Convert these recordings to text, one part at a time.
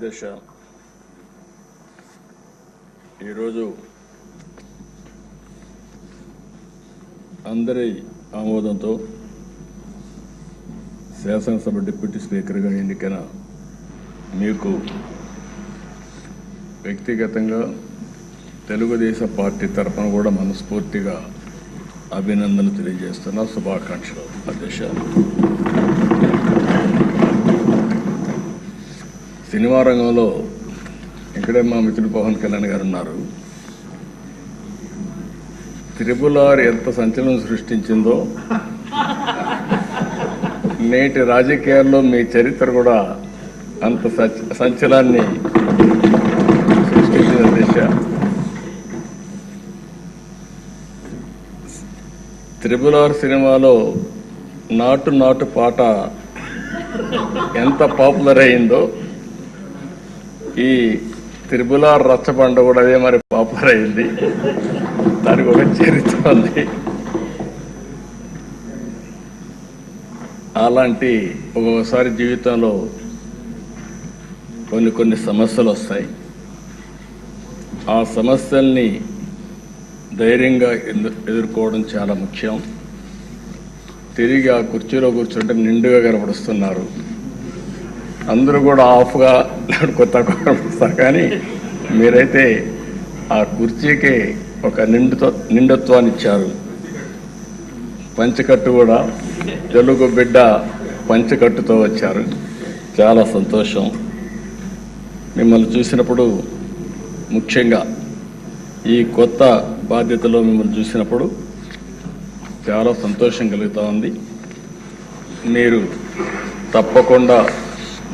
అధ్యక్ష, ఈరోజు అందరి ఆమోదంతో శాసనసభ డిప్యూటీ స్పీకర్గా ఎన్నికైన మీకు వ్యక్తిగతంగా తెలుగుదేశం పార్టీ తరఫున కూడా మనస్ఫూర్తిగా అభినందనలు తెలియజేస్తున్నా. శుభాకాంక్షలు అధ్యక్ష. సినిమా రంగంలో ఇక్కడే మా మిత్రుడు పవన్ కళ్యాణ్ గారు ఉన్నారు. త్రిపుల్ ఎంత సంచలనం సృష్టించిందో నేటి రాజకీయాల్లో మీ చరిత్ర కూడా అంత సంచలనాన్ని సృష్టించిన దిశ. త్రిపుల్ సినిమాలో నాటు నాటు పాట ఎంత పాపులర్ అయిందో ఈ త్రిపుల్ రచ్చబండ కూడా అదే మరి పాపులర్ అయింది. దానికి ఒక చరిత్ర ఉంది. అలాంటి ఒక్కొక్కసారి జీవితంలో కొన్ని సమస్యలు వస్తాయి. ఆ సమస్యల్ని ధైర్యంగా ఎదుర్కోవడం చాలా ముఖ్యం. తిరిగి ఆ కుర్చీలో కూర్చుంటే నిండుగా కనపడుస్తున్నారు. అందరూ కూడా ఆఫ్గా కొత్త కనపడుస్తారు, కానీ మీరైతే ఆ కుర్చీకి ఒక నిండుత్వాన్ని ఇచ్చారు. పంచకట్టు కూడా తెలుగు బిడ్డ పంచకట్టుతో వచ్చారు. చాలా సంతోషం. మిమ్మల్ని చూసినప్పుడు, ముఖ్యంగా ఈ కొత్త బాధ్యతలో మిమ్మల్ని చూసినప్పుడు చాలా సంతోషం కలుగుతూ ఉంది. మీరు తప్పకుండా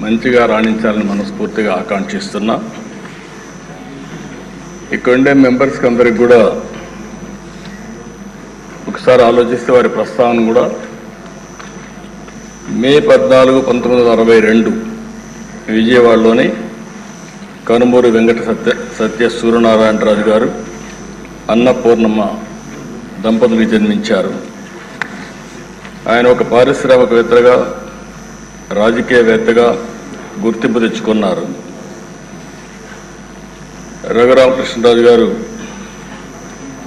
మంచిగా రాణించాలని మనస్ఫూర్తిగా ఆకాంక్షిస్తున్నా. ఇక్కడుండే మెంబర్స్కి అందరికి కూడా ఒకసారి ఆలోచిస్తే వారి ప్రస్తావన కూడా మే 14, 1962 విజయవాడలోని కనుమూరి వెంకట సత్య సూర్యనారాయణరాజు గారు అన్నపూర్ణమ్మ దంపతులకు జన్మించారు. ఆయన ఒక పారిశ్రామికవేత్తగా, రాజకీయవేత్తగా గుర్తింపు తెచ్చుకున్నారు. రఘురామకృష్ణరాజు గారు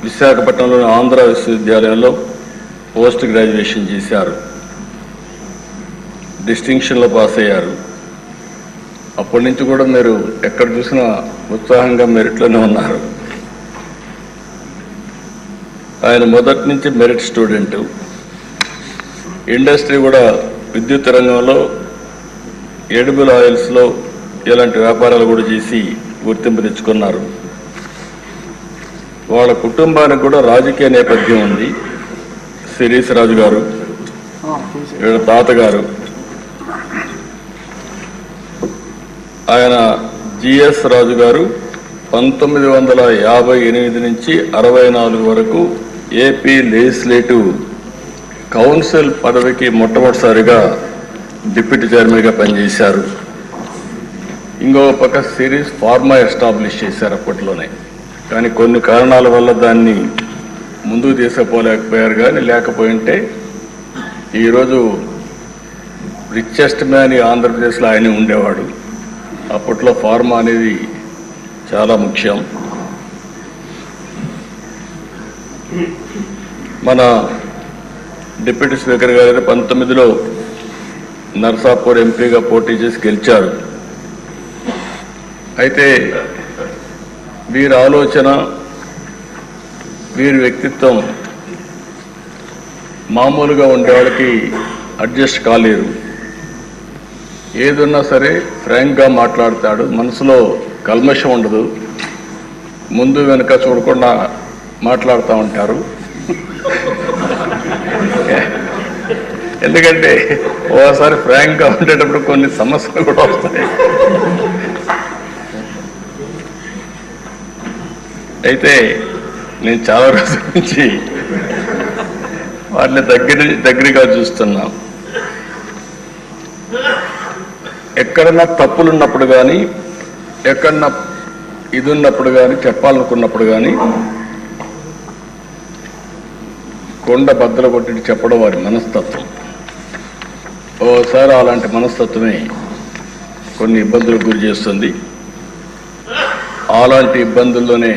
విశాఖపట్నంలోని ఆంధ్ర విశ్వవిద్యాలయంలో పోస్ట్ గ్రాడ్యుయేషన్ చేశారు. డిస్టింక్షన్లో పాస్ అయ్యారు. అప్పటి నుంచి కూడా మీరు ఎక్కడ చూసినా ఉత్సాహంగా మెరిట్లోనే ఉన్నారు. ఆయన మొదటి నుంచి మెరిట్ స్టూడెంట్. ఇండస్ట్రీ కూడా విద్యుత్ రంగంలో, ఎడిబుల్ ఆయిల్స్లో ఇలాంటి వ్యాపారాలు కూడా చేసి గుర్తింపు తెచ్చుకున్నారు. వాళ్ళ కుటుంబానికి కూడా రాజకీయ నేపథ్యం ఉంది. శిరీష్ రాజు గారు, వీళ్ళ తాతగారు, ఆయన జిఎస్ రాజు గారు 1958 నుంచి 64 వరకు ఏపీ లెజిస్లేటివ్ కౌన్సిల్ పదవికి మొట్టమొదటిసారిగా డిప్యూటీ చైర్మన్గా పనిచేశారు. ఇంకో పక్క సిరీస్ ఫార్మా ఎస్టాబ్లిష్ చేశారు అప్పట్లోనే, కానీ కొన్ని కారణాల వల్ల దాన్ని ముందుకు తీసుకుపోలేకపోయారు. కానీ లేకపోయింటే ఈరోజు రిచెస్ట్ మ్యాన్ ఆంధ్రప్రదేశ్లో ఆయనే ఉండేవాడు. అప్పట్లో ఫార్మా అనేది చాలా ముఖ్యం. మన డిప్యూటీ స్పీకర్ గారు 19లో నర్సాపూర్ ఎంపీగా పోటీ చేసి గెలిచారు. అయితే వీరి ఆలోచన, వీరి వ్యక్తిత్వం మామూలుగా ఉండేవాళ్ళకి అడ్జస్ట్ కాలేరు. ఏదున్నా సరే ఫ్రాంక్గా మాట్లాడతాడు. మనసులో కల్మషం ఉండదు. ముందు వెనుక చూడకుండా మాట్లాడుతూ ఉంటారు. ఎందుకంటే ఓసారి ఫ్రాంక్గా ఉండేటప్పుడు కొన్ని సమస్యలు కూడా వస్తాయి. అయితే నేను చాలా రోజుల నుంచి వాటిని దగ్గరగా చూస్తున్నా. ఎక్కడన్నా తప్పులున్నప్పుడు కానీ, ఎక్కడన్నా ఇది ఉన్నప్పుడు కానీ, చెప్పాలనుకున్నప్పుడు కానీ కొండ బద్దలు కొట్టి చెప్పడం వారి మనస్తత్వం. ఓసారి అలాంటి మనస్తత్వమే కొన్ని ఇబ్బందులకు గురి చేస్తుంది. అలాంటి ఇబ్బందుల్లోనే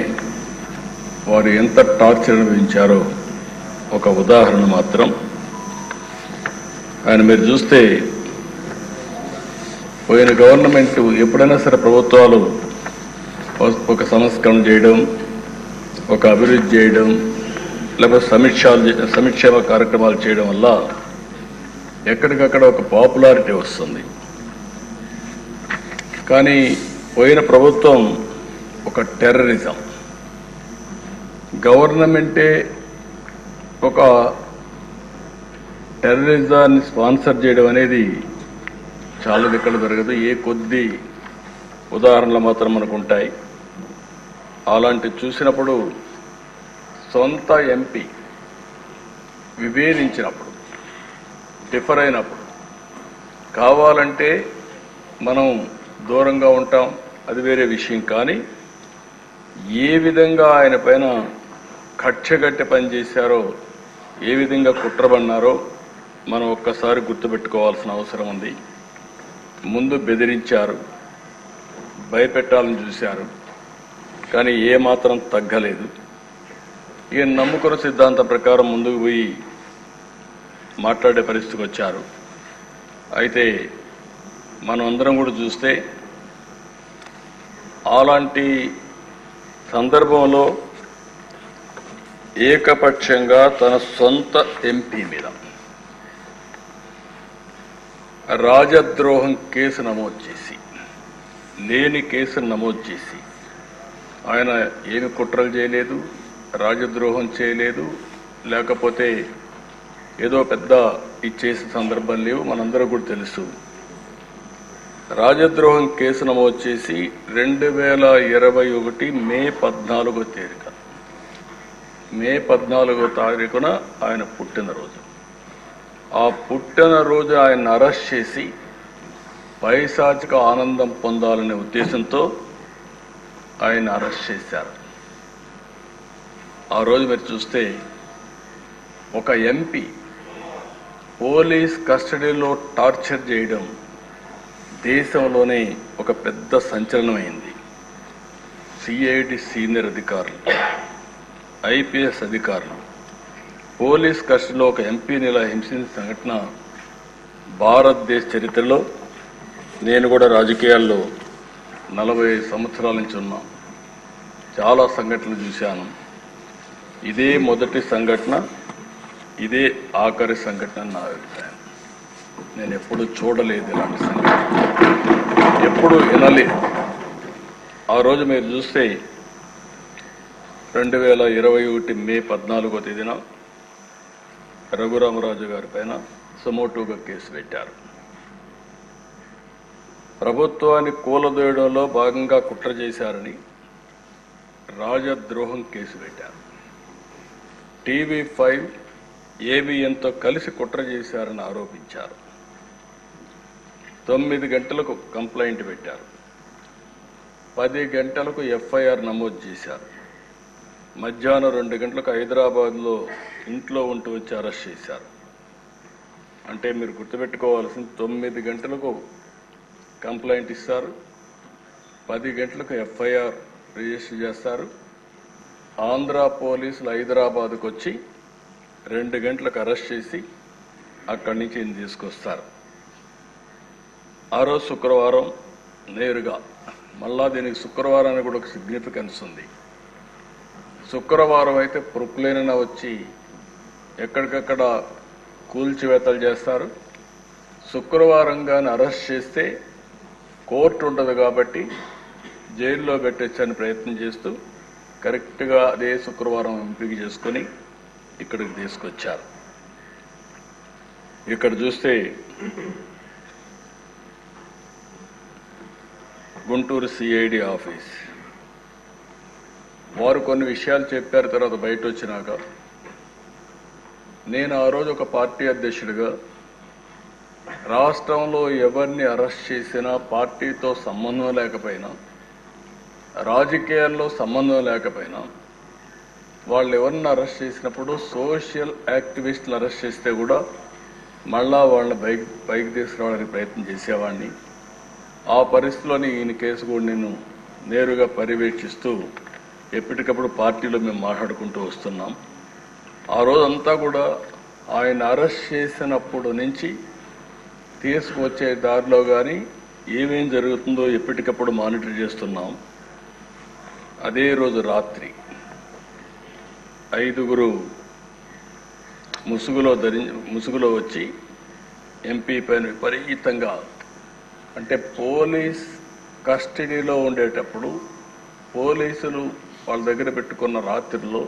వారు ఎంత టార్చర్ అనుభవించారో ఒక ఉదాహరణ మాత్రం. ఆయన మీరు చూస్తే పోయిన గవర్నమెంట్ ఎప్పుడైనా సరే ప్రభుత్వాలు ఒక సంస్కరణ చేయడం, ఒక అభివృద్ధి చేయడం, లేకపోతే సంక్షేమ కార్యక్రమాలు చేయడం వల్ల ఎక్కడికక్కడ ఒక పాపులారిటీ వస్తుంది. కానీ పోయిన ప్రభుత్వం ఒక టెర్రరిజం, గవర్నమెంటే ఒక టెర్రరిజాన్ని స్పాన్సర్ చేయడం అనేది చాలా ఎక్కడ జరగదు. ఏ కొద్ది ఉదాహరణలు మాత్రం మనకు ఉంటాయి. అలాంటి చూసినప్పుడు సొంత ఎంపీ విభేదించినప్పుడు, డిఫర్ అయినప్పుడు కావాలంటే మనం దూరంగా ఉంటాం, అది వేరే విషయం. కానీ ఏ విధంగా ఆయన పైన కక్షగట్టి పనిచేశారో, ఏ విధంగా కుట్రబన్నారో మనం ఒక్కసారి గుర్తుపెట్టుకోవాల్సిన అవసరం ఉంది. ముందు బెదిరించారు, భయపెట్టాలని చూశారు, కానీ ఏమాత్రం తగ్గలేదు. ఈయన నమ్ముకున్న సిద్ధాంతం ప్రకారం ముందుకు పోయి మాట్లాడే పరిస్థితికి వచ్చారు. అయితే మనం అందరం కూడా చూస్తే అలాంటి సందర్భంలో ఏకపక్షంగా తన సొంత ఎంపీ మీద రాజద్రోహం కేసు నమోదు చేసి, లేని కేసును నమోదు చేసి, ఆయన ఏమి కుట్రలు చేయలేదు, రాజద్రోహం చేయలేదు, లేకపోతే ఏదో పెద్ద ఇచ్చేసే సందర్భం లేవు. మనందరూ కూడా తెలుసు. రాజద్రోహం కేసు నమోదు చేసి 2021 మే 14వ తేదీన, మే 14వ తారీఖున ఆయన పుట్టినరోజు. ఆ పుట్టినరోజు ఆయన అరెస్ట్ చేసి పైశాచిక ఆనందం పొందాలనే ఉద్దేశంతో ఆయన అరెస్ట్ చేశారు. ఆ రోజు మీరు చూస్తే ఒక ఎంపీ పోలీస్ కస్టడీలో టార్చర్ చేయడం దేశంలోనే ఒక పెద్ద సంచలనమైంది. సిఐడి సీనియర్ అధికారులు, ఐపీఎస్ అధికారులు పోలీస్ కస్టడీలో ఒక ఎంపీని ఇలా హింసించిన సంఘటన భారతదేశ చరిత్రలో, నేను కూడా రాజకీయాల్లో 40 సంవత్సరాల నుంచి ఉన్నా, చాలా సంఘటనలు చూశాను. ఇదే మొదటి సంఘటన, ఇదే ఆఖరి సంఘటన నా అభిప్రాయం. నేను ఎప్పుడు చూడలేదు ఇలాంటి సంఘటన, ఎప్పుడు వినలేదు. ఆ రోజు మీరు చూస్తే 2021 మే 14వ తేదీన రఘురామరాజు గారి పైన సుమోటోగా కేసు పెట్టారు. ప్రభుత్వాన్ని కూలదోయడంలో భాగంగా కుట్ర చేశారని రాజద్రోహం కేసు పెట్టారు. TV5 ABNతో కలిసి కుట్ర చేశారని ఆరోపించారు. 9 గంటలకు కంప్లైంట్ పెట్టారు, 10 గంటలకు FIR నమోదు చేశారు. మధ్యాహ్నం 2 గంటలకు హైదరాబాద్లో ఇంట్లో ఉంటూ వచ్చి అరెస్ట్ చేశారు. అంటే మీరు గుర్తుపెట్టుకోవాల్సింది, 9 గంటలకు కంప్లైంట్ ఇస్తారు, 10 గంటలకు FIR రిజిస్టర్ చేస్తారు. ఆంధ్ర పోలీసులు హైదరాబాద్కు వచ్చి 2 గంటలకు అరెస్ట్ చేసి అక్కడి నుంచి ఈయన తీసుకొస్తారు. ఆ రోజు శుక్రవారం నేరుగా, మళ్ళా దీనికి శుక్రవారానికి కూడా ఒక సిగ్నిఫికెన్స్ ఉంది. శుక్రవారం అయితే ప్రొక్లేన వచ్చి ఎక్కడికక్కడ కూల్చివేతలు చేస్తారు. శుక్రవారం కానీ అరెస్ట్ చేస్తే కోర్టు ఉండదు కాబట్టి జైల్లో పెట్టొచ్చని ప్రయత్నం చేస్తూ కరెక్ట్గా అదే శుక్రవారం ఎంపిక చేసుకొని ఇక్కడికి తీసుకొచ్చారు. ఇక్కడ చూస్తే గుంటూరు సిఐడి ఆఫీస్ వారు కొన్ని విషయాలు చెప్పారు. తర్వాత బయట వచ్చినాక నేను ఆ రోజు ఒక పార్టీ అధ్యక్షుడిగా రాష్ట్రంలో ఎవరిని అరెస్ట్ చేసినా పార్టీతో సంబంధం లేకపోయినా, రాజకీయాల్లో సంబంధం లేకపోయినా, వాళ్ళు ఎవరిని అరెస్ట్ చేసినప్పుడు సోషల్ యాక్టివిస్టులు అరెస్ట్ చేస్తే కూడా మళ్ళా వాళ్ళని పైకి తీసుకురావడానికి ప్రయత్నం చేసేవాడిని. ఆ పరిస్థితిలోని ఈయన కేసు కూడా నేను నేరుగా పర్యవేక్షిస్తూ ఎప్పటికప్పుడు పార్టీలో మేము మాట్లాడుకుంటూ వస్తున్నాం. ఆ రోజంతా కూడా ఆయన అరెస్ట్ చేసినప్పుడు నుంచి తీసుకువచ్చే దారిలో కానీ ఏమేం జరుగుతుందో ఎప్పటికప్పుడు మానిటర్ చేస్తున్నాం. అదే రోజు రాత్రి 5గురు ముసుగులో వచ్చి ఎంపీ పైన విపరీతంగా, అంటే పోలీస్ కస్టడీలో ఉండేటప్పుడు పోలీసులు వాళ్ళ దగ్గర పెట్టుకున్న రాత్రిలో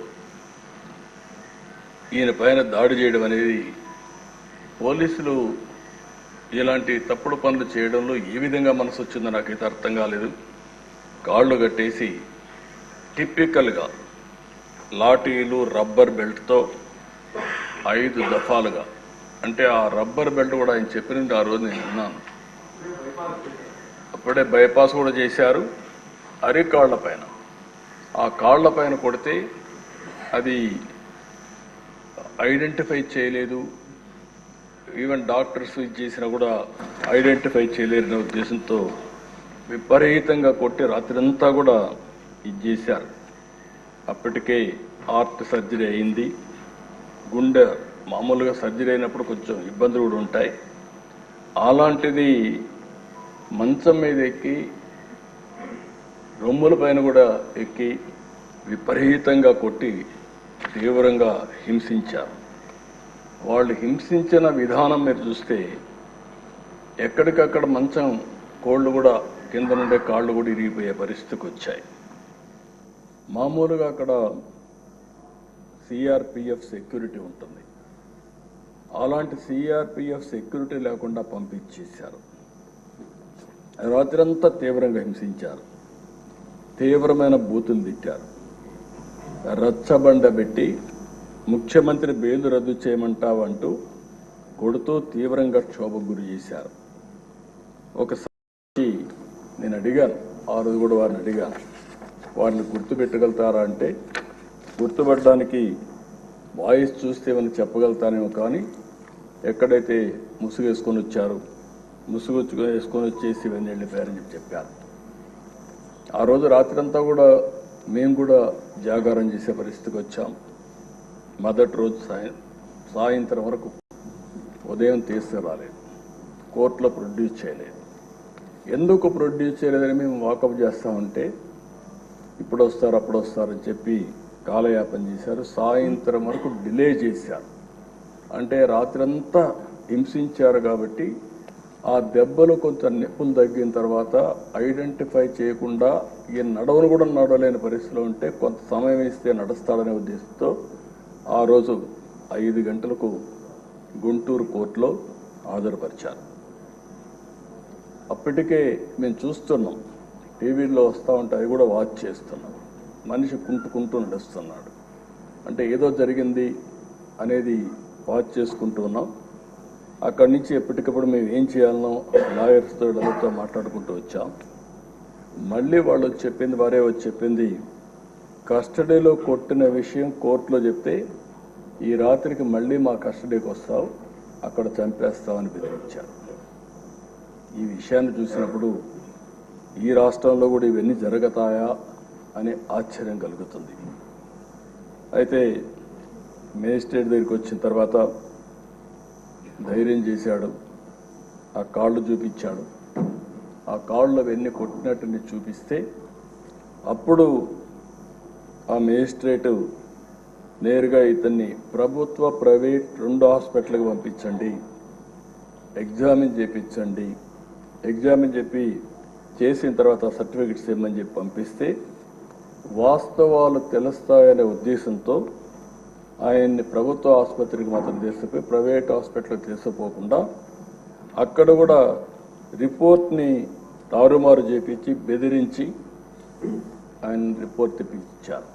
ఈయన పైన దాడి చేయడం అనేది, పోలీసులు ఇలాంటి తప్పుడు పనులు చేయడంలో ఏ విధంగా మనసు వచ్చిందో నాకైతే అర్థం కాలేదు. కాళ్ళు కట్టేసి టిపికల్గా లాఠీలు రబ్బర్ బెల్ట్తో 5 దఫాలుగా, అంటే ఆ రబ్బర్ బెల్ట్ కూడా ఆయన చెప్పినట్టు ఆ రోజు నేను విన్నాను. అప్పుడే బైపాస్ కూడా చేశారు. అరికాళ్ల పైన, ఆ కాళ్ల పైన కొడితే అది ఐడెంటిఫై చేయలేదు, ఈవెన్ డాక్టర్స్ ఇది చేసినా కూడా ఐడెంటిఫై చేయలేరనే ఉద్దేశంతో విపరీతంగా కొట్టి రాత్రంతా కూడా ఇది చేశారు. అప్పటికే హార్ట్ సర్జరీ అయింది. గుండె మామూలుగా సర్జరీ అయినప్పుడు కొంచెం ఇబ్బందులు కూడా ఉంటాయి. అలాంటిది మంచం మీద ఎక్కి రొమ్ముల పైన కూడా ఎక్కి విపరీతంగా కొట్టి తీవ్రంగా హింసించారు. వాళ్ళు హింసించిన విధానం మీరు చూస్తే ఎక్కడికక్కడ మంచం కోళ్ళు కూడా కింద నుండే కాళ్ళు కూడా ఇరిగిపోయే పరిస్థితికి వచ్చాయి. మామూలుగా అక్కడ సిఆర్పిఎఫ్ సెక్యూరిటీ ఉంటుంది. అలాంటి సిఆర్పిఎఫ్ సెక్యూరిటీ లేకుండా పంపించేశారు. రాత్రంతా తీవ్రంగా హింసించారు. తీవ్రమైన బూతులు తిట్టారు. రచ్చబండ పెట్టి ముఖ్యమంత్రి బెయిల్ రద్దు చేయమంటావంటూ కొడుతూ తీవ్రంగా క్షోభకు గురి చేశారు. ఒకసారి నేను అడిగాను, ఆ రోజు కూడా వారిని అడిగాను, వారిని గుర్తుపెట్టగలుగుతారా అంటే గుర్తుపట్టడానికి వాయిస్ చూస్తే ఏమైనా చెప్పగలుగుతానేమో, కానీ ఎక్కడైతే ముసుగు వేసుకొని వచ్చారు, ముసుగు వేసుకొని వచ్చేసి ఇవన్నీ వెళ్ళిపోయారని చెప్పారు. ఆ రోజు రాత్రి అంతా కూడా మేము కూడా జాగారం చేసే పరిస్థితికి వచ్చాం. మొదటి రోజు సాయంత్రం వరకు ఉదయం తీసుకురాలేదు, కోర్టులో ప్రొడ్యూస్ చేయలేదు. ఎందుకు ప్రొడ్యూస్ చేయలేదని మేము వాకప్ చేస్తామంటే ఇప్పుడు వస్తారు అప్పుడు వస్తారని చెప్పి కాలయాపన చేశారు. సాయంత్రం వరకు డిలే చేశారు. అంటే రాత్రంతా హింసించారు కాబట్టి ఆ దెబ్బలు కొంచెం నొప్పులు తగ్గిన తర్వాత ఐడెంటిఫై చేయకుండా ఈ నడవను కూడా నడవలేని పరిస్థితిలో ఉంటే కొంత సమయం ఇస్తే నడుస్తాడనే ఉద్దేశంతో ఆ రోజు 5 గంటలకు గుంటూరు కోర్టులో హాజరుపరిచారు. అప్పటికే మేము చూస్తున్నాం, టీవీలో వస్తూ ఉంటే అవి కూడా వాచ్ చేస్తున్నాం. మనిషి కుంటుకుంటూ నడుస్తున్నాడు, అంటే ఏదో జరిగింది అనేది వాచ్ చేసుకుంటూ ఉన్నాం. అక్కడి నుంచి ఎప్పటికప్పుడు మేము ఏం చేయాలనో లాయర్స్తో ఎవరితో మాట్లాడుకుంటూ వచ్చాం. మళ్ళీ వాళ్ళు చెప్పింది, వారే వచ్చి చెప్పింది, కస్టడీలో కొట్టిన విషయం కోర్టులో చెప్తే ఈ రాత్రికి మళ్ళీ మా కస్టడీకి వస్తావు, అక్కడ చంపేస్తామని బెదిరించారు. ఈ విషయాన్ని చూసినప్పుడు ఈ రాష్ట్రంలో కూడా ఇవన్నీ జరుగుతాయా అనే ఆశ్చర్యం కలుగుతుంది. అయితే మేజిస్ట్రేట్ దగ్గరికి వచ్చిన తర్వాత ధైర్యం చేశాడు, ఆ కాళ్ళు చూపించాడు. ఆ కాళ్ళు అవన్నీ కొట్టినట్టు చూపిస్తే అప్పుడు ఆ మేజిస్ట్రేటు నేరుగా ఇతన్ని ప్రభుత్వ ప్రైవేట్ 2 హాస్పిటల్కి పంపించండి, ఎగ్జామిన్ చేయించండి, ఎగ్జామిన్ చెప్పి చేసిన తర్వాత సర్టిఫికెట్స్ ఇవ్వమని చెప్పి పంపిస్తే వాస్తవాలు తెలుస్తాయనే ఉద్దేశంతో ఆయన్ని ప్రభుత్వ ఆసుపత్రికి మాత్రం తీసుకుపోయి ప్రైవేట్ హాస్పిటల్కి తీసుకుపోకుండా అక్కడ కూడా రిపోర్ట్ని తారుమారు చేపించి బెదిరించి ఆయన రిపోర్ట్ తెప్పించారు.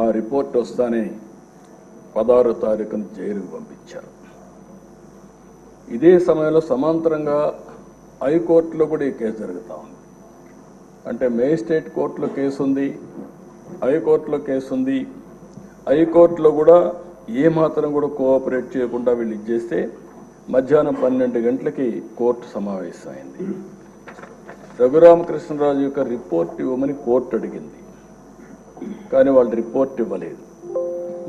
ఆ రిపోర్ట్ వస్తానే 16వ తారీఖున జైలుకు పంపించారు. ఇదే సమయంలో సమాంతరంగా హైకోర్టులో కూడా ఈ కేసు జరుగుతూ ఉంది. అంటే మేజిస్ట్రేట్ కోర్టులో కేసు ఉంది, హైకోర్టులో కేసు ఉంది. హైకోర్టులో కూడా ఏమాత్రం కూడా కోఆపరేట్ చేయకుండా వీళ్ళు ఇచ్చేస్తే మధ్యాహ్నం 12 గంటలకి కోర్టు సమావేశమైంది. రఘురామకృష్ణరాజు యొక్క రిపోర్ట్ ఇవ్వమని కోర్టు అడిగింది, కానీ వాళ్ళు రిపోర్ట్ ఇవ్వలేదు.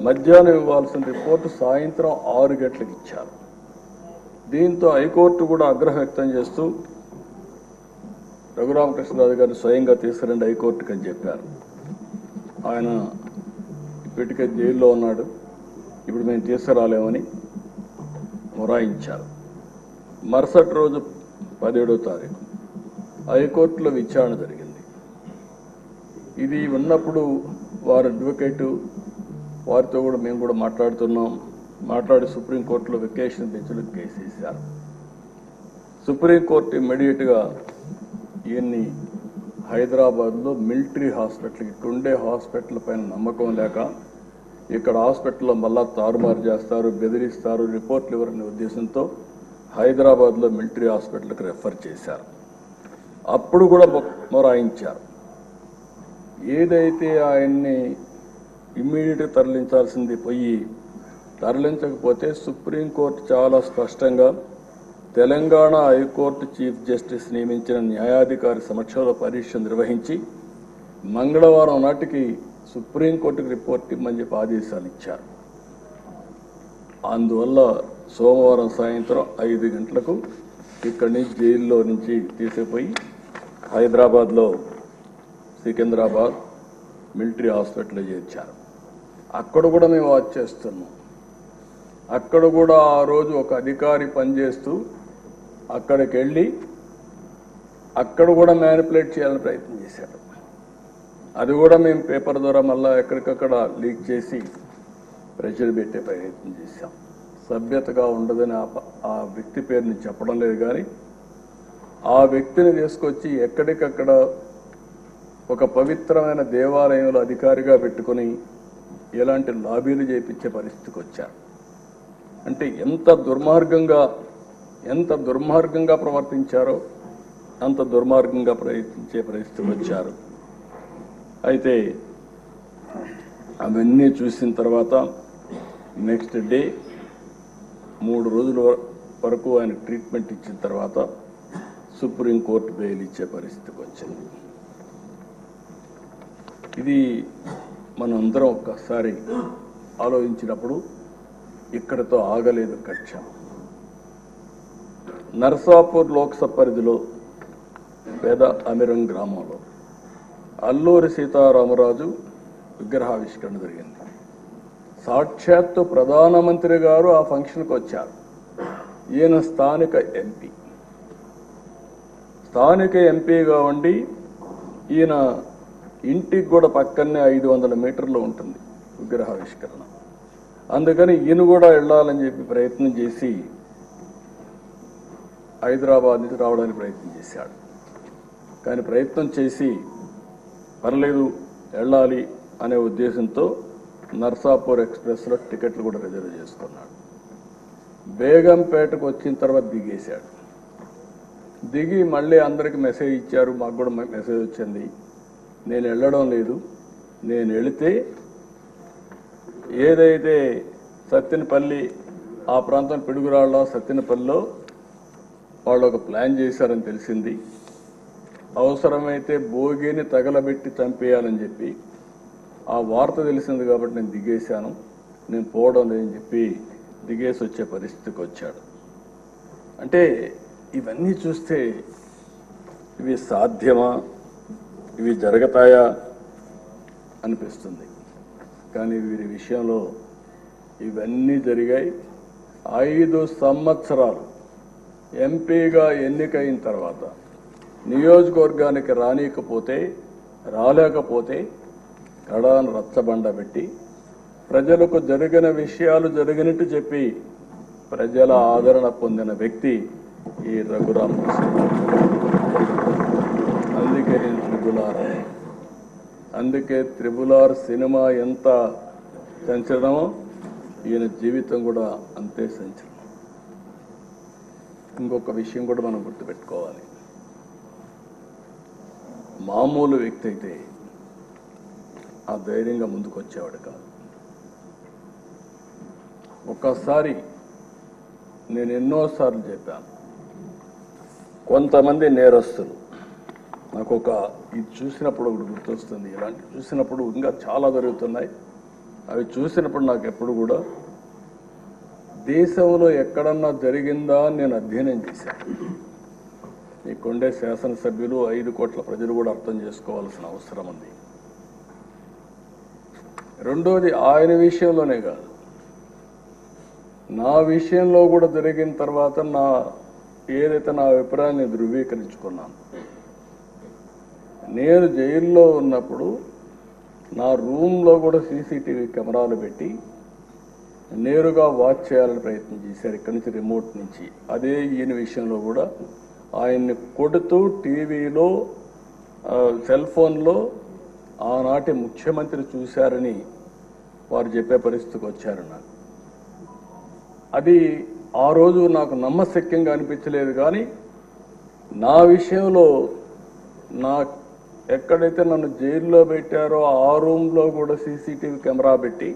మధ్యాహ్నం ఇవ్వాల్సిన రిపోర్టు సాయంత్రం 6 గంటలకు ఇచ్చారు. దీంతో హైకోర్టు కూడా ఆగ్రహం వ్యక్తం చేస్తూ రఘురామకృష్ణరాజు గారిని స్వయంగా తీసుకురండి హైకోర్టుకి అని చెప్పారు. ఆయన ఇప్పటికే జైల్లో ఉన్నాడు, ఇప్పుడు మేము తీసుకురాలేమని మొరాయించారు. మరుసటి రోజు 17వ తారీఖు హైకోర్టులో విచారణ జరిగింది. ఇది ఉన్నప్పుడు వారి అడ్వకేటు వారితో కూడా మేము కూడా మాట్లాడి సుప్రీంకోర్టులో వెకేషన్ బెంచ్లో కేసు వేశారు. సుప్రీంకోర్టు ఇమ్మీడియట్గా ఈయన్ని హైదరాబాద్లో మిలిటరీ హాస్పిటల్కి, ఇక్కడుండే హాస్పిటల్ పైన నమ్మకం లేక ఇక్కడ హాస్పిటల్లో మళ్ళా తారుమారు చేస్తారు, బెదిరిస్తారు, రిపోర్ట్లు ఇవ్వరనే ఉద్దేశంతో హైదరాబాద్లో మిలిటరీ హాస్పిటల్కి రెఫర్ చేశారు. అప్పుడు కూడా మొరాయించారు. ఏదైతే ఆయన్ని ఇమ్మీడియట్గా తరలించాల్సింది పోయి తరలించకపోతే సుప్రీంకోర్టు చాలా స్పష్టంగా తెలంగాణ హైకోర్టు చీఫ్ జస్టిస్ నియమించిన న్యాయాధికారి సమక్షంలో పరీక్ష నిర్వహించి మంగళవారం నాటికి సుప్రీంకోర్టుకు రిపోర్ట్ ఇమ్మని చెప్పి ఆదేశాలు ఇచ్చారు. అందువల్ల సోమవారం సాయంత్రం 5 గంటలకు ఇక్కడి నుంచి జైల్లో నుంచి తీసుకుపోయి హైదరాబాద్లో సికింద్రాబాద్ మిలిటరీ హాస్పిటల్లో చేర్చారు. అక్కడ కూడా మేము వాచ్ చేస్తున్నాం. అక్కడ కూడా ఆ రోజు ఒక అధికారి పనిచేస్తూ అక్కడికి వెళ్ళి అక్కడ కూడా మ్యానిపులేట్ చేయాలని ప్రయత్నం చేశాడు. అది కూడా మేము పేపర్ ద్వారా మళ్ళీ ఎక్కడికక్కడ లీక్ చేసి ప్రెషర్ పెట్టే ప్రయత్నం చేశాం. సభ్యతగా ఉండదని ఆ వ్యక్తి పేరుని చెప్పడం లేదు, కానీ ఆ వ్యక్తిని తీసుకొచ్చి ఎక్కడికక్కడ ఒక పవిత్రమైన దేవాలయంలో అధికారిగా పెట్టుకుని ఎలాంటి లాబీలు చేయించే పరిస్థితికి వచ్చారు. అంటే ఎంత దుర్మార్గంగా ప్రవర్తించారో అంత దుర్మార్గంగా ప్రయత్నించే పరిస్థితికి వచ్చారు. అయితే అవన్నీ చూసిన తర్వాత నెక్స్ట్ డే 3 రోజుల వరకు ఆయన ట్రీట్మెంట్ ఇచ్చిన తర్వాత సుప్రీంకోర్టు బెయిల్ ఇచ్చే పరిస్థితికి వచ్చింది. ఇది మనందరం ఒక్కసారి ఆలోచించినప్పుడు ఇక్కడతో ఆగలేదు కక్ష. నర్సాపూర్ లోక్సభ పరిధిలో పేద అమిరం గ్రామంలో అల్లూరి సీతారామరాజు విగ్రహావిష్కరణ జరిగింది. సాక్షాత్తు ప్రధానమంత్రి గారు ఆ ఫంక్షన్కి వచ్చారు. ఈయన స్థానిక ఎంపీగా ఉండి ఈయన ఇంటికి కూడా పక్కనే 500 మీటర్లు ఉంటుంది విగ్రహావిష్కరణ. అందుకని ఈయన కూడా వెళ్ళాలని చెప్పి ప్రయత్నం చేసి హైదరాబాద్ నుంచి రావడానికి ప్రయత్నం చేశాడు. కానీ ప్రయత్నం చేసి పర్లేదు వెళ్ళాలి అనే ఉద్దేశంతో నర్సాపూర్ ఎక్స్ప్రెస్లో టికెట్లు కూడా రిజర్వ్ చేసుకున్నాడు. బేగంపేటకు వచ్చిన తర్వాత దిగేశాడు. దిగి మళ్ళీ అందరికి మెసేజ్ ఇచ్చారు, మాకు కూడా మెసేజ్ వచ్చింది, నేను వెళ్ళడం లేదు, నేను వెళితే ఏదైతే సత్తెనపల్లి ఆ ప్రాంతం పిడుగురాళ్ళ సత్తెనపల్లిలో వాళ్ళు ఒక ప్లాన్ చేశారని తెలిసింది. అవసరమైతే భోగిని తగలబెట్టి చంపేయాలని చెప్పి ఆ వార్త తెలిసింది కాబట్టి నేను దిగేశాను, నేను పోవడం లేదని చెప్పి దిగేసి వచ్చే పరిస్థితికి వచ్చాడు. అంటే ఇవన్నీ చూస్తే ఇవి సాధ్యమా, ఇవి జరుగుతాయా అనిపిస్తుంది. కానీ వీరి విషయంలో ఇవన్నీ జరిగాయి. 5 సంవత్సరాలు ఎంపీగా ఎన్నికైన తర్వాత నియోజకవర్గానికి రాలేకపోతే కడాను రచ్చబండ పెట్టి ప్రజలకు జరిగిన విషయాలు జరిగినట్టు చెప్పి ప్రజల ఆదరణ పొందిన వ్యక్తి ఈ రఘురామకృష్ణ. అందుకే త్రిబుల్ ఆర్ సినిమా ఎంత సంచలనమో ఈయన జీవితం కూడా అంతే సంచలనం. ఇంకొక విషయం కూడా మనం గుర్తుపెట్టుకోవాలి. మామూలు వ్యక్తి అయితే ఆ ధైర్యంగా ముందుకు వచ్చేవాడు కాదు. ఒక్కసారి నేను ఎన్నోసార్లు చెప్పాను, కొంతమంది నేరస్తులు నాకు ఇది చూసినప్పుడు ఒకటి గుర్తొస్తుంది. ఇలాంటి చూసినప్పుడు ఇంకా చాలా జరుగుతున్నాయి. అవి చూసినప్పుడు నాకు ఎప్పుడు కూడా దేశంలో ఎక్కడన్నా జరిగిందా అని నేను అధ్యయనం చేశాను. ఈ కొండే శాసనసభ్యులు 5 కోట్ల ప్రజలు కూడా అర్థం చేసుకోవాల్సిన అవసరం ఉంది. రెండోది ఆయన విషయంలోనే కాదు, నా విషయంలో కూడా జరిగిన తర్వాత ఏదైతే నా అభిప్రాయాన్ని ధృవీకరించుకున్నాను. నేను జైల్లో ఉన్నప్పుడు నా రూమ్లో కూడా సీసీటీవీ కెమెరాలు పెట్టి నేరుగా వాచ్ చేయాలని ప్రయత్నం చేశారు ఇక్కడి నుంచి, రిమోట్ నుంచి. అదే ఈయన విషయంలో కూడా ఆయన్ని కొడుతూ టీవీలో సెల్ ఫోన్లో ఆనాటి ముఖ్యమంత్రి చూశారని వారు చెప్పే పరిస్థితికి వచ్చారు. నాకు అది ఆ రోజు నాకు నమ్మశక్యంగా అనిపించలేదు. కానీ నా విషయంలో ఎక్కడైతే నన్ను జైల్లో పెట్టారో ఆ రూమ్లో కూడా సీసీటీవీ కెమెరా పెట్టి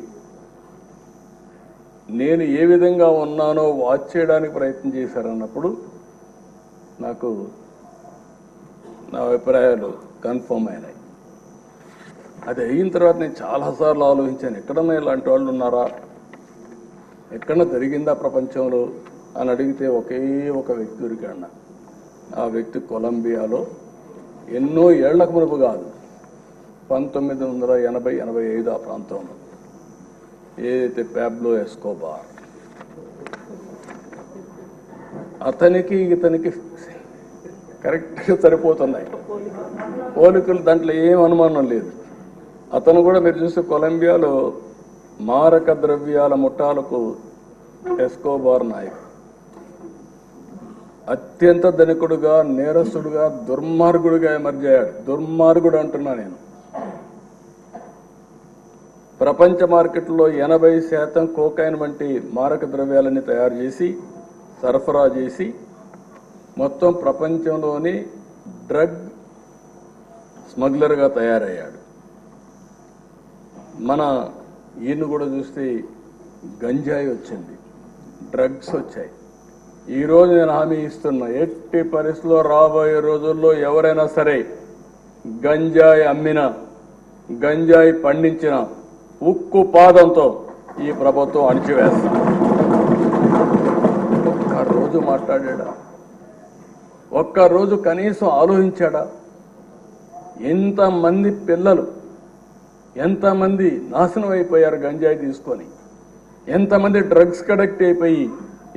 నేను ఏ విధంగా ఉన్నానో వాచ్ చేయడానికి ప్రయత్నం చేశారన్నప్పుడు నాకు నా అభిప్రాయాలు కన్ఫర్మ్ అయినాయి. అది అయిన తర్వాత నేను చాలాసార్లు ఆలోచించాను, ఎక్కడన్నా ఇలాంటి వాళ్ళు ఉన్నారా, ఎక్కడన్నా జరిగిందా ప్రపంచంలో అని అడిగితే ఒకే ఒక వ్యక్తి దొరికాడు. ఆ వ్యక్తి కొలంబియాలో ఎన్నో ఏళ్లకు మునుపు కాదు, 1980-85 ఆ ప్రాంతంలో ఏదైతే పాబ్లో ఎస్కోబార్, అతనికి ఇతనికి కరెక్ట్గా సరిపోతున్నాయి పోలికలు, దాంట్లో ఏం అనుమానం లేదు. అతను కూడా మీరు చూస్తే కొలంబియాలో మారక ద్రవ్యాల ముఠాలకు ఎస్కోబార్ నాయకుడు. అత్యంత ధనికుడుగా, నేరస్తుడుగా, దుర్మార్గుడుగా ఎమర్జయ్యాడు. దుర్మార్గుడు అంటున్నా నేను. ప్రపంచ మార్కెట్లో 80% కోకైన్ వంటి మారక ద్రవ్యాలని తయారు చేసి సరఫరా చేసి మొత్తం ప్రపంచంలోని డ్రగ్ స్మగ్లర్గా తయారయ్యాడు. మన ఈయన కూడా చూస్తే గంజాయి వచ్చింది, డ్రగ్స్ వచ్చాయి. ఈరోజు నేను హామీ ఇస్తున్నా, ఎట్టి పరిస్థితుల్లో రాబోయే రోజుల్లో ఎవరైనా సరే గంజాయి అమ్మినా, గంజాయి పండించిన ఉక్కు పాదంతో ఈ ప్రభుత్వం అణిచివేస్తాం. ఒక్కరోజు మాట్లాడా? ఒక్కరోజు కనీసం ఆలోచించాడా? ఎంతమంది పిల్లలు, ఎంతమంది నాశనం అయిపోయారు గంజాయి తీసుకొని, ఎంతమంది డ్రగ్స్ కడెక్ట్ అయిపోయి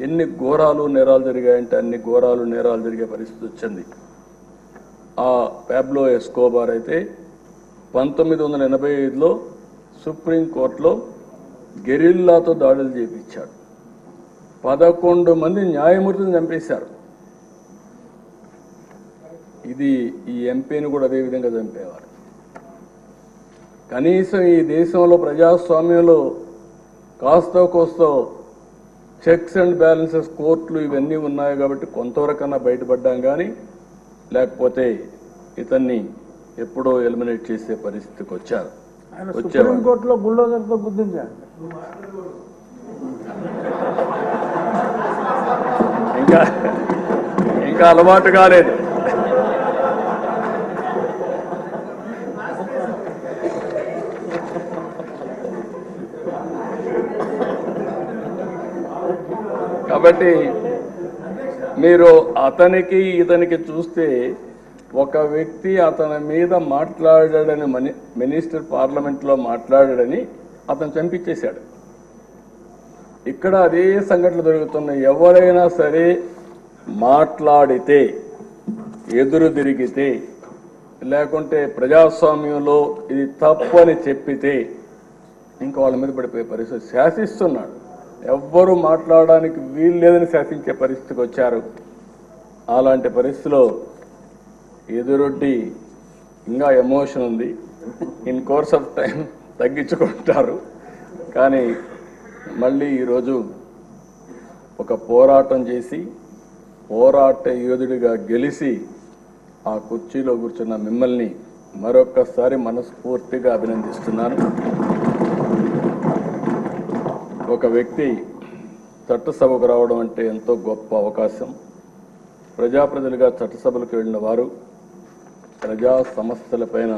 ఎన్ని ఘోరాలు నేరాలు జరిగాయంటే అన్ని ఘోరాలు నేరాలు జరిగే పరిస్థితి వచ్చింది. ఆ పాబ్లో ఎస్కోబార్ అయితే 1985లో సుప్రీంకోర్టులో గెరిల్లాతో దాడులు చేయించాడు. 11 మంది న్యాయమూర్తులను చంపేశారు. ఈ ఎంపీని కూడా అదే విధంగా చంపేవారు. కనీసం ఈ దేశంలో ప్రజాస్వామ్యంలో కాస్తో కోస్తో చెక్స్ అండ్ బ్యాలెన్సెస్, కోర్టులు ఇవన్నీ ఉన్నాయి కాబట్టి కొంతవరకన్నా బయటపడ్డాం. కానీ లేకపోతే ఇతన్ని ఎప్పుడో ఎలిమినేట్ చేసే పరిస్థితికి వచ్చారు. సుప్రీంకోర్టులో బుల్డోజర్తో గుర్తించారు. ఇంకా అలవాటు కాలేదు. కాబట్టి మీరు అతనికి ఇతనికి చూస్తే ఒక వ్యక్తి అతని మీద మాట్లాడాడని, మినిస్టర్ పార్లమెంట్లో మాట్లాడాడని అతను చంపించేశాడు. ఇక్కడ అదే సంఘటనలు జరుగుతున్నాయి. ఎవరైనా సరే మాట్లాడితే, ఎదురు తిరిగితే, లేకుంటే ప్రజాస్వామ్యంలో ఇది తప్పు అని చెప్పితే ఇంకా వాళ్ళ మీద పడిపోయే పరిస్థితి. శాసిస్తున్నాడు, ఎవ్వరూ మాట్లాడడానికి వీలు లేదని శాసించే పరిస్థితికి వచ్చారు. అలాంటి పరిస్థితిలో ఎదురొడ్డి ఇంకా ఎమోషన్ ఉంది. ఇన్ కోర్స్ ఆఫ్ టైం తగ్గించుకుంటారు. కానీ మళ్ళీ ఈరోజు ఒక పోరాటం చేసి పోరాట యోధుడిగా గెలిచి ఆ కుర్చీలో కూర్చున్న మిమ్మల్ని మరొక్కసారి మనస్ఫూర్తిగా అభినందిస్తున్నాను. ఒక వ్యక్తి చట్టసభకు రావడం అంటే ఎంతో గొప్ప అవకాశం. ప్రజాప్రతినిధులుగా చట్టసభలకు వెళ్ళిన వారు ప్రజా సమస్యలపైన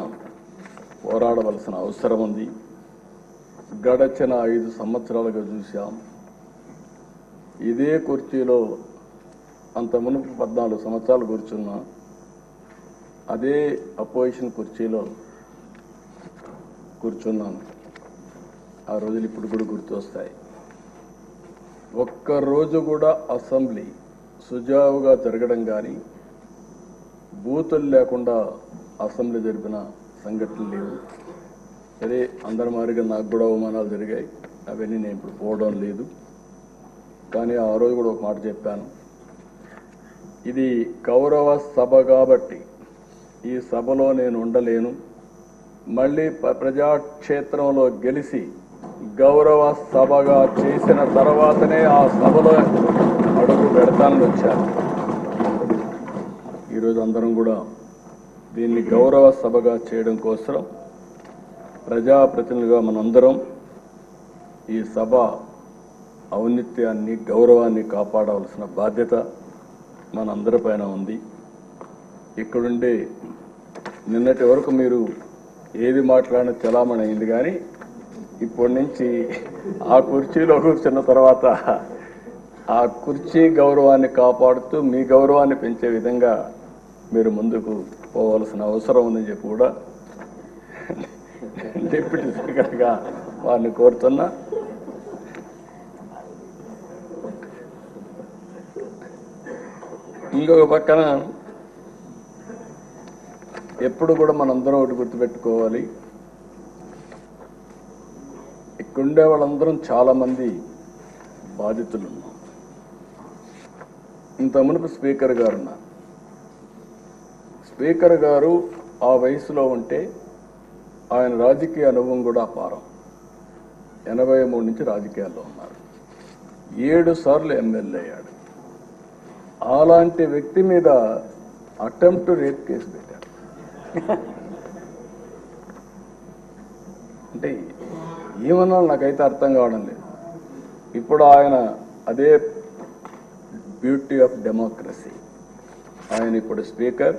పోరాడవలసిన అవసరం ఉంది. గడచిన 5 సంవత్సరాలుగా చూశాం. ఇదే కుర్చీలో అంత మునుపు 14 సంవత్సరాలు కూర్చున్నా అదే అపోజిషన్ కుర్చీలో కూర్చున్నాను. ఆ రోజులు ఇప్పుడు కూడా గుర్తొస్తాయి. ఒక్కరోజు కూడా అసెంబ్లీ సుజావుగా జరగడం కానీ, బూతులు లేకుండా అసెంబ్లీ జరిపిన సంఘటనలు లేవు. సరే, అందరి మాదిరిగా నాకు కూడా అవమానాలు జరిగాయి. అవన్నీ నేను ఇప్పుడు పోవడం లేదు. కానీ ఆ రోజు కూడా ఒక మాట చెప్పాను. ఇది గౌరవ సభ కాబట్టి ఈ సభలో నేను ఉండలేను. మళ్ళీ ప్రజాక్షేత్రంలో గెలిచి గౌరవ సభగా చేసిన తర్వాతనే ఆ సభలో అడుగు పెడతానని వచ్చాను. ఈరోజు అందరం కూడా దీన్ని గౌరవ సభగా చేయడం కోసం ప్రజాప్రతినిధులుగా మనందరం ఈ సభ ఔన్నత్యాన్ని, గౌరవాన్ని కాపాడవలసిన బాధ్యత మనందరిపైన ఉంది. ఇక్కడుండే నిన్నటి వరకు మీరు ఏది మాట్లాడిన చలామణి అయింది. కానీ ఇప్పటి నుంచి ఆ కుర్చీలో కూర్చున్న తర్వాత ఆ కుర్చీ గౌరవాన్ని కాపాడుతూ మీ గౌరవాన్ని పెంచే విధంగా మీరు ముందుకు పోవాల్సిన అవసరం ఉందని చెప్పి కూడా డిప్యూటీ స్పీకర్గా వారిని కోరుతున్నా. ఇంకొక పక్కన ఎప్పుడు కూడా మనందరం ఒకటి గుర్తుపెట్టుకోవాలి. ఇక్కడుండే వాళ్ళందరం చాలామంది బాధితులు ఉన్నాం. ఇంత మునుపు స్పీకర్ గారు ఉన్నారు. స్పీకర్ గారు ఆ వయసులో ఉంటే ఆయన రాజకీయ అనుభవం కూడా అపారం. 83 నుంచి రాజకీయాల్లో ఉన్నారు. 7 సార్లు ఎమ్మెల్యే అయ్యాడు. అలాంటి వ్యక్తి మీద అటెంప్ట్ రేప్ కేసు పెట్టారు. అంటే ఏమన్నా నాకైతే అర్థం కావడం లేదు. ఇప్పుడు ఆయన అదే బ్యూటీ ఆఫ్ డెమోక్రసీ. ఆయన ఇప్పుడు స్పీకర్.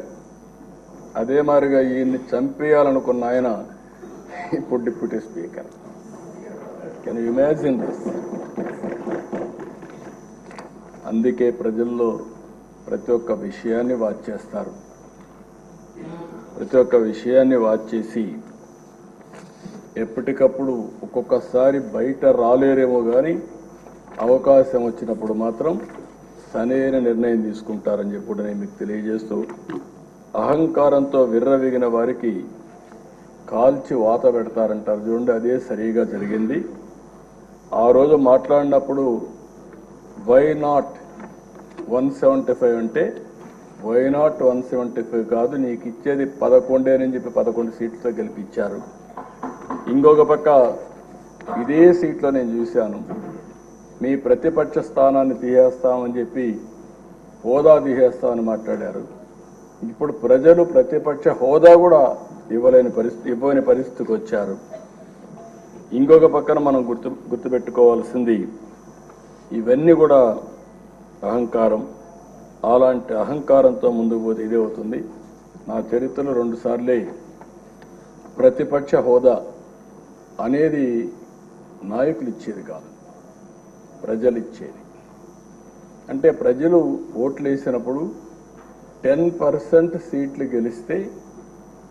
అదే మాదిరిగా ఈయన్ని చంపేయాలనుకున్న ఆయన ఇప్పుడు deputy speaker. Can you imagine this? అందుకే ప్రజల్లో ప్రతి ఒక్క విషయాన్ని వాచ్ చేస్తారు. ప్రతి ఒక్క విషయాన్ని వాచ్ చేసి ఎప్పటికప్పుడు ఒక్కొక్కసారి బయట రాలేరేమో కానీ అవకాశం వచ్చినప్పుడు మాత్రం సరైన నిర్ణయం తీసుకుంటారని చెప్పి నేను మీకు తెలియజేస్తూ, అహంకారంతో విర్రవీగిన వారికి కాల్చి వాత పెడతారంటారు చూడండి, అదే సరిగా జరిగింది. ఆ రోజు మాట్లాడినప్పుడు వై నాట్ 175 అంటే వై నాట్ 175 కాదు, నీకు ఇచ్చేది 11 అని చెప్పి 11 సీట్లతో గెలిపించారు. ఇంకొక పక్క ఇదే సీట్లో నేను చూశాను, మీ ప్రతిపక్ష స్థానాన్ని తీసేస్తామని చెప్పి హోదా తీసేస్తామని మాట్లాడారు. ఇప్పుడు ప్రజలు ప్రతిపక్ష హోదా కూడా ఇవ్వని పరిస్థితికి వచ్చారు. ఇంకొక పక్కన మనం గుర్తుపెట్టుకోవాల్సింది, ఇవన్నీ కూడా అహంకారం. అలాంటి అహంకారంతో ముందుకు పోతే ఇదే అవుతుంది. నా చరిత్రలో 2 సార్లే ప్రతిపక్ష హోదా అనేది నాయకులు ఇచ్చేది కాదు, ప్రజలు ఇచ్చేది. అంటే ప్రజలు ఓట్లు వేసినప్పుడు 10% సీట్లు గెలిస్తే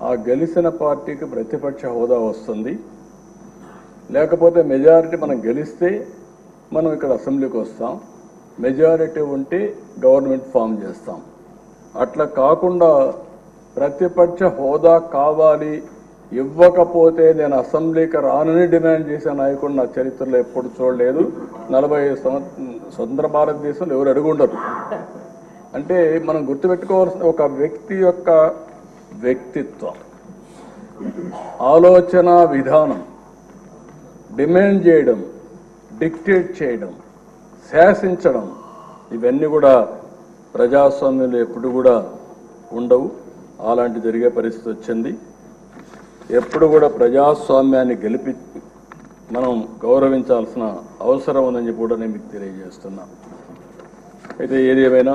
ఆ గెలిచిన పార్టీకి ప్రతిపక్ష హోదా వస్తుంది. లేకపోతే మెజారిటీ మనం గెలిస్తే మనం ఇక్కడ అసెంబ్లీకి వస్తాం. మెజారిటీ ఉంటే గవర్నమెంట్ ఫామ్ చేస్తాం. అట్లా కాకుండా ప్రతిపక్ష హోదా కావాలి, ఇవ్వకపోతే నేను అసెంబ్లీకి రానని డిమాండ్ చేసే నాయకుడు నా చరిత్రలో ఎప్పుడు చూడలేదు. 45 స్వతంత్ర భారతదేశంలో ఎవరు అడుగుండరు. అంటే మనం గుర్తుపెట్టుకోవాల్సిన ఒక వ్యక్తి యొక్క వ్యక్తిత్వం, ఆలోచన విధానం, డిమాండ్ చేయడం, డిక్టేట్ చేయడం, శాసించడం, ఇవన్నీ కూడా ప్రజాస్వామ్యంలో ఎప్పుడు కూడా ఉండవు. అలాంటి జరిగే పరిస్థితి వచ్చింది. ఎప్పుడు కూడా ప్రజాస్వామ్యాన్ని గెలిపి మనం గౌరవించాల్సిన అవసరం ఉందని చెప్పి కూడా నేను మీకు తెలియజేస్తున్నా. అయితే ఏది ఏమైనా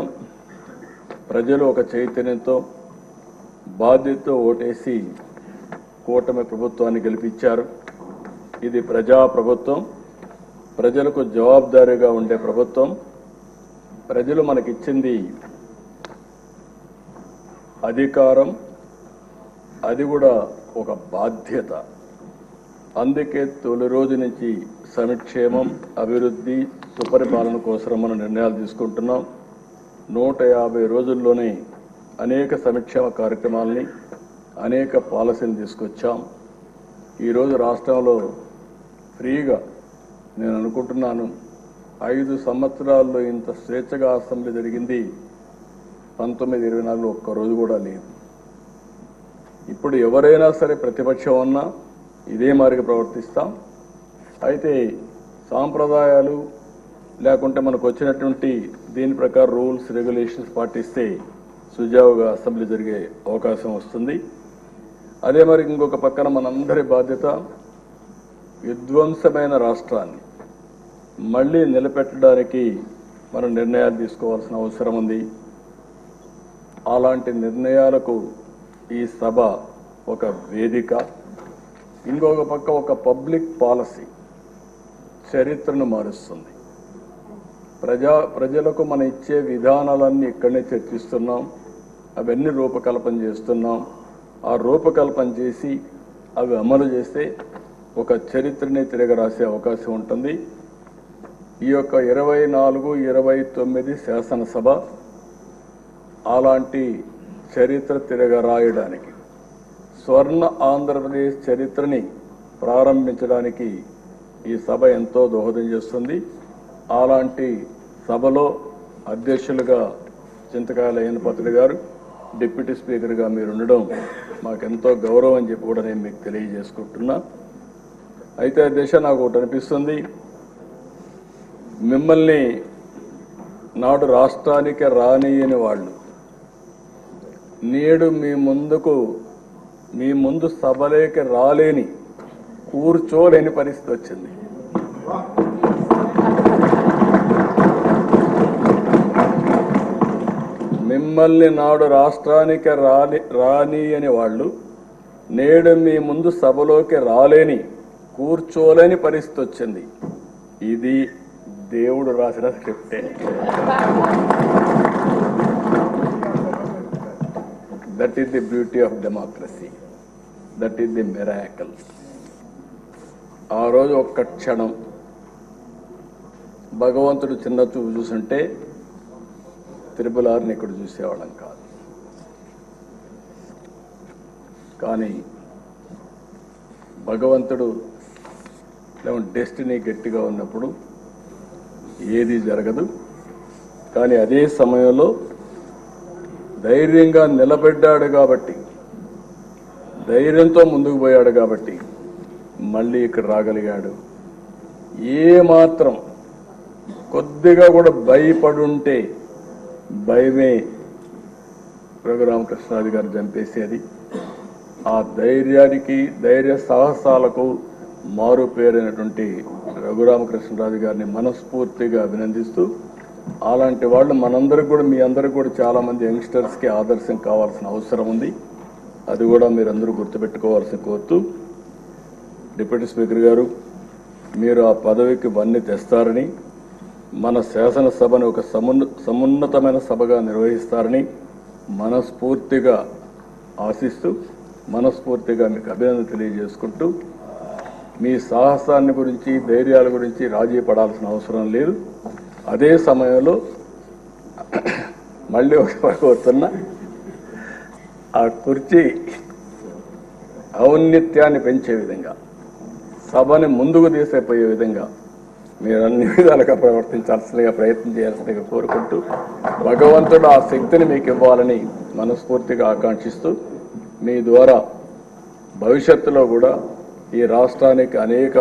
ప్రజలు ఒక చైతన్యంతో బాధ్యతతో ఓటేసి కూటమి ప్రభుత్వాన్ని గెలిపించారు. ఇది ప్రజా ప్రభుత్వం, ప్రజలకు జవాబుదారీగా ఉండే ప్రభుత్వం. ప్రజలు మనకిచ్చింది అధికారం, అది కూడా ఒక బాధ్యత. అందుకే తొలి రోజు నుంచి సంక్షేమం, అభివృద్ధి, సుపరిపాలన కోసం మనం నిర్ణయాలు తీసుకుంటున్నాం. 150 రోజుల్లోనే అనేక సంక్షేమ కార్యక్రమాలని, అనేక పాలసీలు తీసుకొచ్చాం. ఈరోజు రాష్ట్రంలో ఫ్రీగా నేను అనుకుంటున్నాను 5 సంవత్సరాల్లో ఇంత స్వేచ్ఛగా అసెంబ్లీ జరిగింది 1924 ఒక్కరోజు కూడా లేదు. ఇప్పుడు ఎవరైనా సరే ప్రతిపక్షం ఉన్నా ఇదే మాదిరిగా ప్రవర్తిస్తాం. అయితే సాంప్రదాయాలు లేకుంటే మనకు వచ్చినటువంటి దీని ప్రకారం రూల్స్ రెగ్యులేషన్స్ పాటిస్తే సుజావుగా అసెంబ్లీ జరిగే అవకాశం వస్తుంది. అదే మరి ఇంకొక పక్కన మనందరి బాధ్యత విధ్వంసమైన రాష్ట్రాన్ని మళ్ళీ నిలబెట్టడానికి మనం నిర్ణయాలు తీసుకోవాల్సిన అవసరం ఉంది. అలాంటి నిర్ణయాలకు ఈ సభ ఒక వేదిక. ఇంకొక పక్క ఒక పబ్లిక్ పాలసీ చరిత్రను మారుస్తుంది. ప్రజలకు మనం ఇచ్చే విధానాలన్నీ ఇక్కడనే చర్చిస్తున్నాం, అవన్నీ రూపకల్పన చేస్తున్నాం. ఆ రూపకల్పన చేసి అవి అమలు చేస్తే ఒక చరిత్రని తిరగరాసే అవకాశం ఉంటుంది. ఈ యొక్క 24, 29 శాసనసభ అలాంటి చరిత్ర తిరగరాయడానికి, స్వర్ణ ఆంధ్రప్రదేశ్ చరిత్రని ప్రారంభించడానికి ఈ సభ ఎంతో దోహదం చేస్తుంది. అలాంటి సభలో అధ్యక్షులుగా చింతకాయల అయ్యన్నపాత్రుడు గారు, డిప్యూటీ స్పీకర్గా మీరు ఉండడం మాకెంతో గౌరవం అని చెప్పి కూడా నేను మీకు తెలియజేసుకుంటున్నా. అయితే అధ్యక్ష, నాకు ఒకటి అనిపిస్తుంది, మిమ్మల్ని నాడు రాష్ట్రానికి రానియని వాళ్ళు నేడు మీ ముందు సభలోకి రాలేని, కూర్చోలేని పరిస్థితి వచ్చింది. మిమ్మల్ని నాడు రాష్ట్రానికి రానియని వాళ్ళు నేడు మీ ముందు సభలోకి రాలేని, కూర్చోలేని పరిస్థితి వచ్చింది. ఇది దేవుడు రాసిన స్క్రిప్టే. That is the beauty of democracy, that is the miracle. ఆ రోజు ఒక్క క్షణం భగవంతుడు చిన్న చూపు చూసుంటే త్రిపులార్ని ఇక్కడ చూసేవాళ్ళం కాదు. కానీ భగవంతుడు డెస్టినీ గట్టిగా ఉన్నప్పుడు ఏది జరగదు. కానీ అదే సమయంలో ధైర్యంగా నిలబడ్డాడు కాబట్టి, ధైర్యంతో ముందుకు పోయాడు కాబట్టి మళ్ళీ ఇక్కడ రాగలిగాడు. ఏమాత్రం కొద్దిగా కూడా భయపడుంటే భయమే రఘురామకృష్ణరాజు గారు చంపేసేది. ఆ ధైర్యానికి, ధైర్య సాహసాలకు మారు పేరైనటువంటి రఘురామకృష్ణరాజు గారిని మనస్ఫూర్తిగా అభినందిస్తూ, అలాంటి వాళ్ళు మనందరికి కూడా, మీ అందరికి కూడా చాలామంది యంగ్స్టర్స్కి ఆదర్శం కావాల్సిన అవసరం ఉంది. అది కూడా మీరందరూ గుర్తుపెట్టుకోవాల్సిన కోరుతూ, డిప్యూటీ స్పీకర్ గారు, మీరు ఆ పదవికి వన్నీ తెస్తారని, మన శాసనసభను ఒక సమున్నతమైన సభగా నిర్వహిస్తారని మనస్ఫూర్తిగా ఆశిస్తూ, మనస్ఫూర్తిగా మీకు అభినందన తెలియజేసుకుంటూ, మీ సాహసాన్ని గురించి, ధైర్యాల గురించి రాజీ పడాల్సిన అవసరం లేదు. అదే సమయంలో మళ్ళీ కోరుతున్నా, ఆ కుర్చీ ఔన్నత్యాన్ని పెంచే విధంగా, సభని ముందుకు తీసేపోయే విధంగా మీరు అన్ని విధాలుగా ప్రవర్తించాల్సిందిగా, ప్రయత్నం చేయాల్సిందిగా కోరుకుంటూ, భగవంతుడు ఆ శక్తిని మీకు ఇవ్వాలని మనస్ఫూర్తిగా ఆకాంక్షిస్తూ, మీ ద్వారా భవిష్యత్తులో కూడా ఈ రాష్ట్రానికి అనేక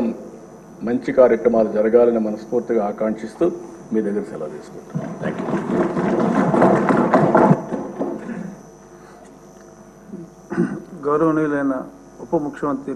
మంచి కార్యక్రమాలు జరగాలని మనస్ఫూర్తిగా ఆకాంక్షిస్తూ మీ దగ్గర సెలవు తీసుకుంటున్నాను. Thank you. గౌరవనీయులైన ఉప ముఖ్యమంత్రి